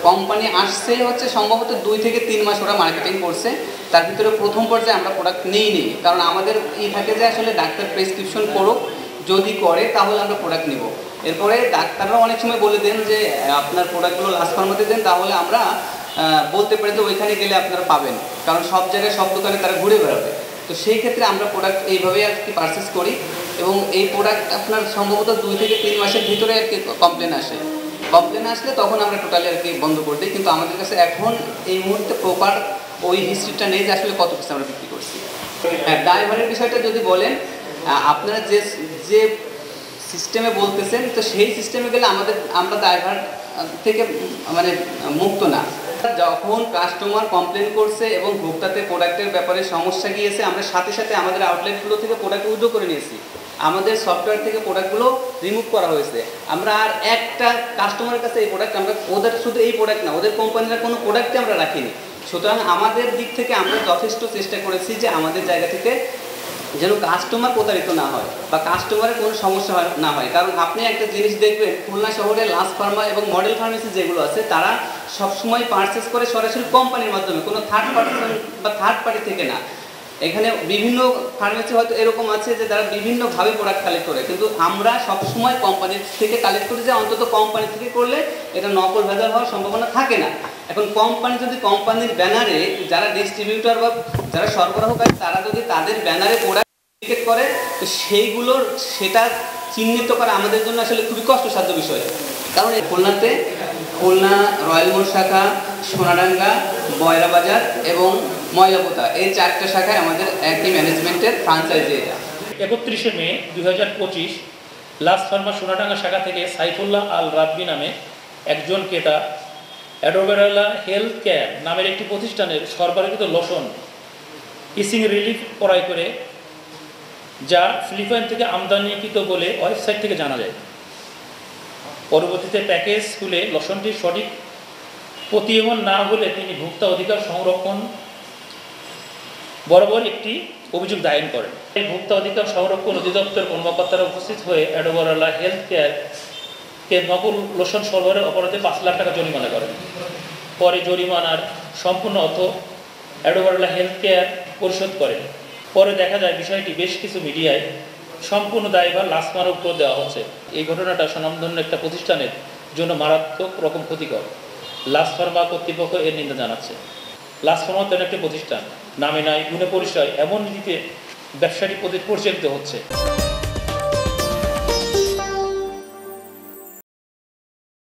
Company আসছে হচ্ছে সম্ভবত 2 থেকে 3 মাস ওরা মার্কেটিং করছে। তার ভিতরে প্রথম পর্যায়ে আমরা প্রোডাক্ট নিইনি, কারণ আমাদের থাকে যে আসলে ডাক্তার প্রেসক্রিপশন করুক, যদি করে তাহলে আমরা প্রোডাক্ট নিব। এরপরে ডাক্তাররাও অনেক সময় বলে দেন যে আপনার প্রোডাক্টগুলো লাস্ট ফার্মাতে দেন, তাহলে আমরা বলতে পারি যে ওইখানে গেলে আপনারা পাবেন, কারণ সব জায়গায় সব দোকানে তারা ঘুরে বেড়াবে। তো সেই ক্ষেত্রে আমরা প্রোডাক্ট এইভাবেই আর কি পারচেস করি, এবং এই প্রোডাক্ট আপনার সম্ভবত 2 থেকে 3 মাসের ভিতরে আর কি কমপ্লেন আসলে তখন আমরা টোটালি আর কি বন্ধ করে দিই। কিন্তু আমাদের কাছে এখন এই মুহূর্তে প্রপার ওই হিস্ট্রিটা নেই যে আসলে কত পিস আমরা বিক্রি করছি। হ্যাঁ, ড্রাইভারের বিষয়টা যদি বলেন, আপনারা যে সিস্টেমে বলতেছেন, তো সেই সিস্টেমে গেলে আমরা ড্রাইভার থেকে মানে মুক্ত না। যখন কাস্টমার কমপ্লেন করছে এবং ভোক্তাতে প্রোডাক্টের ব্যাপারে সমস্যা গিয়েছে, আমরা সাথে সাথে আমাদের আউটলেটগুলো থেকে প্রোডাক্ট উইথড্র করে নিয়েছি। আমাদের সফটওয়্যার থেকে প্রোডাক্টগুলো রিমুভ করা হয়েছে। আমরা আর একটা কাস্টমারের কাছে এই প্রোডাক্ট আমরা ওদের শুধু এই প্রোডাক্ট না, ওদের কোম্পানির কোনো প্রোডাক্টই আমরা রাখিনি। সুতরাং আমাদের দিক থেকে আমরা যথেষ্ট চেষ্টা করেছি যে আমাদের জায়গা থেকে যেন কাস্টমার প্রতারিত না হয় বা কাস্টমারের কোনো সমস্যা না হয়। কারণ আপনি একটা জিনিস দেখবেন, খুলনা শহরে লাস্ট ফার্মা এবং মডেল ফার্মেসি যেগুলো আছে, তারা সবসময় পারচেস করে সরাসরি কোম্পানির মাধ্যমে, কোনো থার্ড পার্টি থেকে না। এখানে বিভিন্ন ফার্মেসি হয়তো এরকম আছে যে তারা বিভিন্নভাবে প্রোডাক্ট কালেক্ট করে, কিন্তু আমরা সবসময় কোম্পানির থেকে কালেক্ট করি, যে অন্তত কোম্পানি থেকে করলে এটা নকল ভেজাল হওয়ার সম্ভাবনা থাকে না। এখন কোম্পানি যদি কোম্পানির ব্যানারে যারা ডিস্ট্রিবিউটর বা যারা সরবরাহকারী, তারা যদি তাদের ব্যানারে প্রোডাক্ট বিক্রি করে, তো সেটা চিহ্নিত করা আমাদের জন্য আসলে খুবই কষ্টসাধ্য বিষয়। কারণ এই খুলনা রয়্যাল মোড় শাখা, সোনাডাঙ্গা, বয়রা বাজার এবং ময়লাপোতা, এই 4টা শাখায় আমাদের একই ম্যানেজমেন্টের ফ্রাঞ্চাইজি। এটা 31 মে 2025 লাস্ট ফার্মা সোনাডাঙ্গা শাখা থেকে সাইফুল্লাহ আল রাব্বি নামে একজন ক্রেতা অ্যাডোভেরালা হেলথ কেয়ার নামের একটি প্রতিষ্ঠানের সরবরাহিত লোশন ইচিং রিলিফ ক্রয় করে, যা ফিলিপাইন থেকে আমদানিকৃত বলে ওয়েবসাইট থেকে জানা যায়। পরবর্তীতে প্যাকেজ খুলে লোশনটির সঠিক প্রতীয়মান না হলে তিনি ভোক্তা অধিকার সংরক্ষণ বরাবর একটি অভিযোগ দায়ের করেন। এই ভোক্তা অধিকার সংরক্ষণ অধিদপ্তর কর্মকর্তারা উপস্থিত হয়ে অ্যাডোভেরালা হেলথ কেয়ারকে নকল লোশন সরবরাহের অপরাধে 5 লাখ টাকা জরিমানা করেন। পরে জরিমানার সম্পূর্ণ অর্থ অ্যাডোভেরালা হেলথ কেয়ার পরিশোধ করেন। পরে দেখা যায় বিষয়টি বেশ কিছু মিডিয়ায় সম্পূর্ণ দায়ভার লাস্ট ফার্মার উপর দেওয়া হচ্ছে। এই ঘটনাটা স্বনামধন্য একটা প্রতিষ্ঠানের জন্য মারাত্মক রকম ক্ষতিকর। লাস্ট ফার্মা কর্তৃপক্ষ এর নিন্দা জানাচ্ছে। লাস্ট ফার্মা তেমন একটি প্রতিষ্ঠান, নামে নাই গুণে পরিচয়, এমন নীতিতে ব্যবসাটি পরিচালিত হচ্ছে।